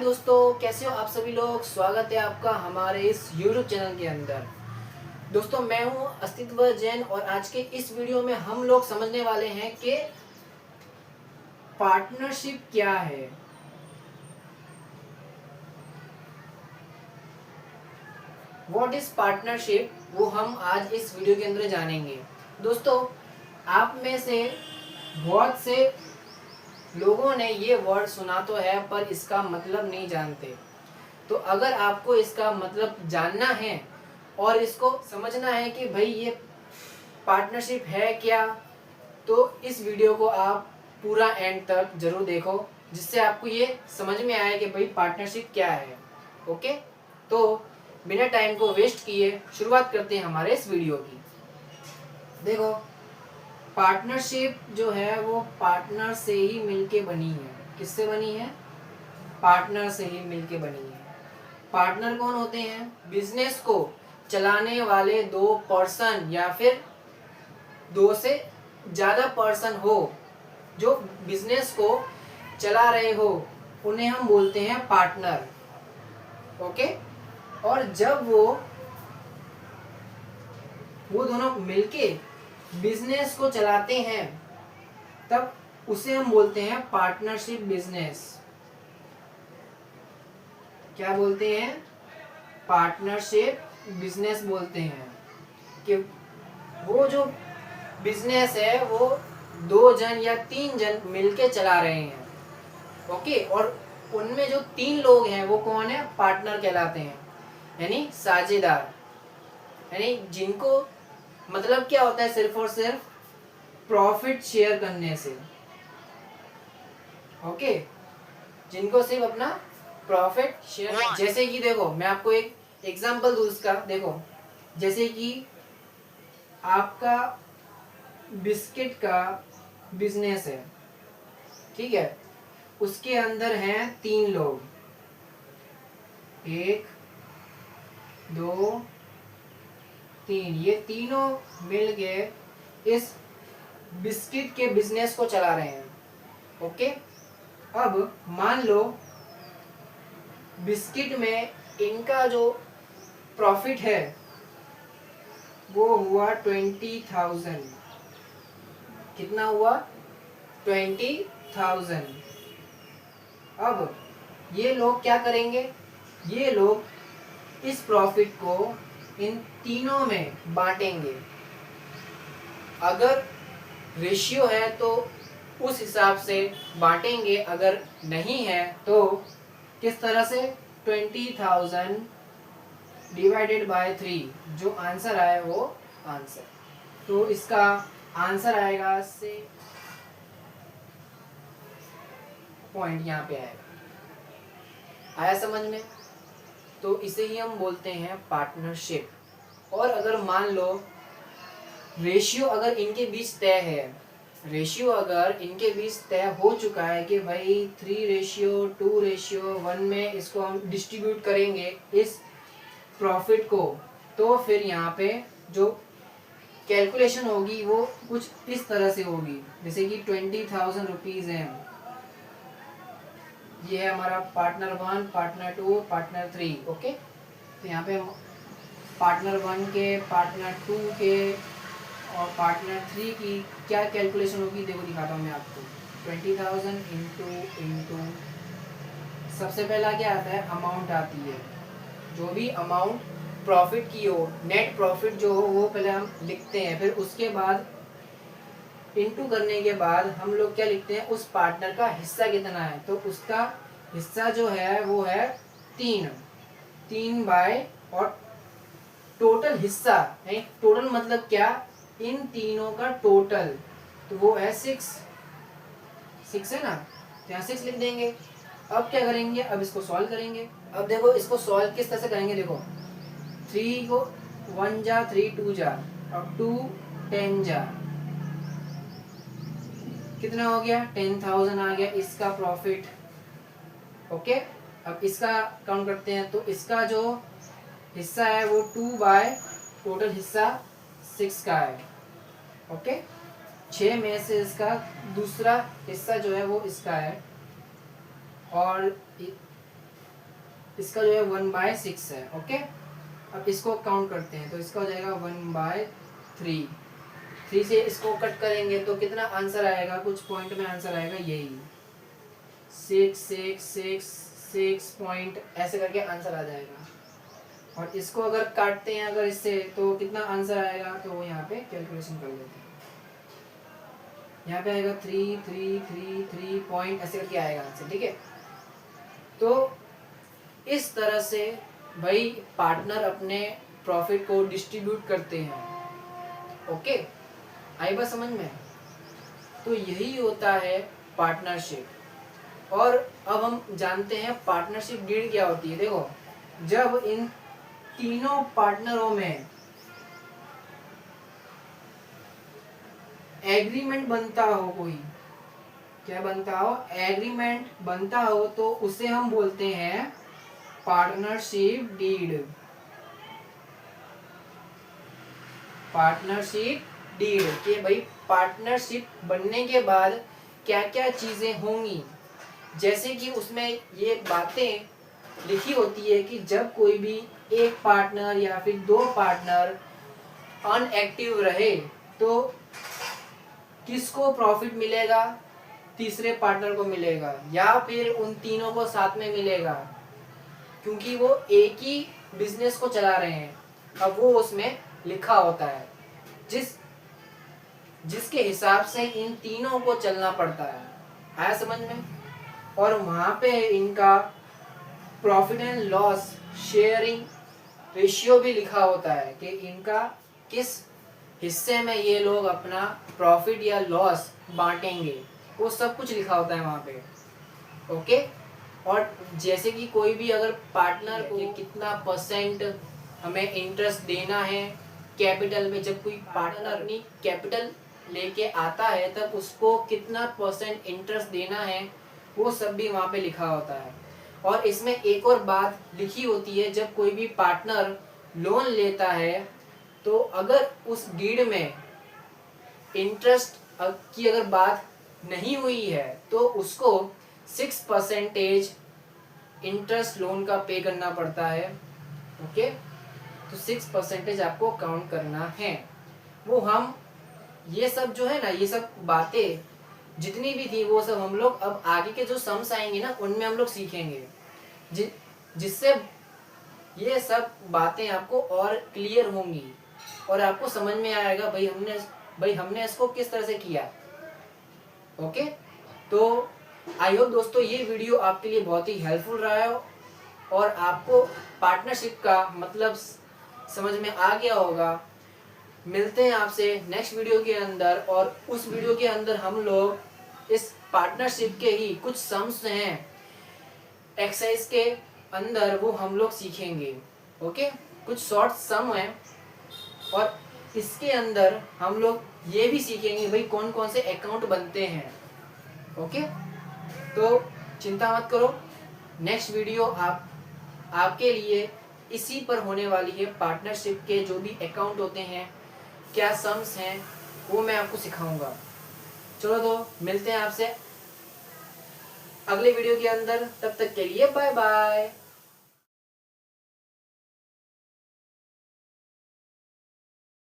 दोस्तों, कैसे हो आप सभी लोग। स्वागत है आपका हमारे इस YouTube चैनल के अंदर। दोस्तों, मैं हूं अस्तित्व जैन और आज के इस वीडियो में हम लोग समझने वाले हैं कि पार्टनरशिप क्या है। व्हाट इज पार्टनरशिप, वो हम आज इस वीडियो के अंदर जानेंगे। दोस्तों, आप में से बहुत से लोगों ने ये वर्ड सुना तो है पर इसका मतलब नहीं जानते। तो अगर आपको इसका मतलब जानना है और इसको समझना है कि भाई ये पार्टनरशिप है क्या, तो इस वीडियो को आप पूरा एंड तक जरूर देखो, जिससे आपको ये समझ में आए कि भाई पार्टनरशिप क्या है। ओके, तो बिना टाइम को वेस्ट किए शुरुआत करते हैं हमारे इस वीडियो की। देखो, पार्टनरशिप जो है वो पार्टनर से ही मिलके बनी है। किससे बनी है? पार्टनर से ही मिलके बनी है। पार्टनर कौन होते हैं? बिजनेस को चलाने वाले दो पर्सन या फिर दो से ज्यादा पर्सन हो, जो बिजनेस को चला रहे हो, उन्हें हम बोलते हैं पार्टनर। ओके, और जब वो दोनों मिलके बिजनेस को चलाते हैं तब उसे हम बोलते हैं पार्टनरशिप बिजनेस। क्या बोलते हैं? पार्टनरशिप बिजनेस बोलते हैं कि वो जो बिजनेस है वो दो जन या तीन जन मिलके चला रहे हैं। ओके, और उनमें जो तीन लोग हैं वो कौन है? पार्टनर कहलाते हैं, यानी साझेदार। यानी जिनको मतलब क्या होता है? सिर्फ और सिर्फ प्रॉफिट शेयर करने से। ओके, जिनको सिर्फ अपना प्रॉफिट शेयर, जैसे कि देखो मैं आपको एक एग्जांपल दूं इसका। देखो, जैसे कि आपका बिस्किट का बिजनेस है, ठीक है, उसके अंदर हैं तीन लोग, एक दो तीन, ये तीनों मिलके इस बिस्किट के बिजनेस को चला रहे हैं। ओके, अब मान लो बिस्किट में इनका जो प्रॉफिट है वो हुआ 20,000। कितना हुआ? 20,000। अब ये लोग क्या करेंगे? ये लोग इस प्रॉफिट को इन तीनों में बांटेंगे। अगर रेशियो है तो उस हिसाब से बांटेंगे, अगर नहीं है तो किस तरह से? 20,000 डिवाइडेड बाय 3, जो आंसर आए वो आंसर। तो इसका आंसर आएगा से पॉइंट यहाँ पे आएगा। आया समझ में? तो इसे ही हम बोलते हैं पार्टनरशिप। और अगर मान लो रेशियो अगर इनके बीच तय है, रेशियो अगर इनके बीच तय हो चुका है कि भाई 3:2:1 में इसको हम डिस्ट्रीब्यूट करेंगे इस प्रॉफिट को, तो फिर यहाँ पे जो कैलकुलेशन होगी वो कुछ इस तरह से होगी। जैसे कि 20,000 रुपीज है, ये है हमारा पार्टनर 1, पार्टनर 2, पार्टनर 3। ओके, तो यहाँ पे पार्टनर 1 के, पार्टनर 2 के और पार्टनर 3 की क्या कैलकुलेशन होगी, देखो दिखाता हूँ मैं आपको। 20,000 इंटू सबसे पहला क्या आता है? अमाउंट आती है। जो भी अमाउंट प्रॉफिट की हो, नेट प्रॉफिट जो हो, वो पहले हम लिखते हैं, फिर उसके बाद इनटू करने के बाद हम लोग क्या लिखते हैं? उस पार्टनर का हिस्सा कितना है, तो उसका हिस्सा जो है वो है 3 बाय, और टोटल हिस्सा है, टोटल मतलब क्या? इन तीनों का टोटल, तो वो है 6 है ना, तो यहाँ 6 लिख देंगे। अब क्या करेंगे? अब इसको सॉल्व करेंगे। अब देखो इसको सॉल्व किस तरह से करेंगे। देखो 3 को 1 जा 3, 2 जा, अब 2 10 जा, कितना हो गया? 10,000 आ गया इसका प्रॉफिट। ओके, अब इसका काउंट करते हैं, तो इसका जो हिस्सा है वो 2 बाय टोटल हिस्सा 6 का है। ओके, 6 में से इसका दूसरा हिस्सा जो है वो इसका है, और इसका जो है 1/6 है। ओके, अब इसको काउंट करते हैं तो इसका हो जाएगा 1/3। 3 से इसको कट करेंगे तो कितना आंसर आएगा, कुछ पॉइंट में आंसर आएगा यही 6 पॉइंट ऐसे करके आंसर आ जाएगा। और इसको अगर काटते हैं अगर इससे तो कितना आंसर आएगा, तो यहाँ पे कैलकुलेशन कर लेते हैं। यहाँ पे आएगा 3 पॉइंट ऐसे करके आएगा आंसर। ठीक है, तो इस तरह से भाई पार्टनर अपने प्रॉफिट को डिस्ट्रीब्यूट करते हैं। ओके, आई बात समझ में? तो यही होता है पार्टनरशिप। और अब हम जानते हैं पार्टनरशिप डीड क्या होती है। देखो, जब इन तीनों पार्टनरों में एग्रीमेंट बनता हो, कोई क्या बनता हो, एग्रीमेंट बनता हो, तो उसे हम बोलते हैं पार्टनरशिप डीड। पार्टनरशिप डीड कि भाई पार्टनरशिप बनने के बाद क्या क्या चीजें होंगी, जैसे कि उसमें ये बातें लिखी होती है कि जब कोई भी एक पार्टनर या फिर 2 पार्टनर अनएक्टिव रहे तो किसको प्रॉफिट मिलेगा, तीसरे पार्टनर को मिलेगा या फिर उन तीनों को साथ में मिलेगा, क्योंकि वो एक ही बिजनेस को चला रहे हैं। अब वो उसमें लिखा होता है जिसके हिसाब से इन तीनों को चलना पड़ता है। आया समझ में? और वहां पे इनका profit and loss sharing ratio भी लिखा होता है कि इनका किस हिस्से में ये लोग अपना प्रॉफिट या लॉस बांटेंगे, वो सब कुछ लिखा होता है वहां पे। ओके, और जैसे कि कोई भी अगर पार्टनर को कितना परसेंट हमें इंटरेस्ट देना है कैपिटल में, जब कोई पार्टनर अपनी कैपिटल लेके आता है तब उसको कितना परसेंट इंटरेस्ट देना है, वो सब भी वहाँ पे लिखा होता है। और इसमें एक और बात लिखी होती है, जब कोई भी पार्टनर लोन लेता है तो अगर उस डीड में इंटरेस्ट की अगर बात नहीं हुई है तो उसको 6% इंटरेस्ट लोन का पे करना पड़ता है। ओके, तो 6% आपको काउंट करना है। वो हम ये सब जो है ना, ये सब बातें जितनी भी थी वो सब हम लोग अब आगे के जो सम्स आएंगे ना उनमें हम लोग सीखेंगे, जिससे ये सब बातें आपको और क्लियर होंगी और आपको समझ में आएगा भाई हमने इसको किस तरह से किया। ओके, तो आई होप दोस्तों ये वीडियो आपके लिए बहुत ही हेल्पफुल रहा है और आपको पार्टनरशिप का मतलब समझ में आ गया होगा। मिलते हैं आपसे नेक्स्ट वीडियो के अंदर, और उस वीडियो के अंदर हम लोग इस पार्टनरशिप के ही कुछ सम्स हैं एक्सरसाइज के अंदर, वो हम लोग सीखेंगे। ओके, कुछ शॉर्ट सम है और इसके अंदर हम लोग ये भी सीखेंगे भाई कौन कौन से अकाउंट बनते हैं। ओके, तो चिंता मत करो, नेक्स्ट वीडियो आपके लिए इसी पर होने वाली है। पार्टनरशिप के जो भी अकाउंट होते हैं, क्या सम्स हैं, वो मैं आपको सिखाऊंगा। चलो तो मिलते हैं आपसे अगले वीडियो के अंदर, तब तक के लिए बाय बाय।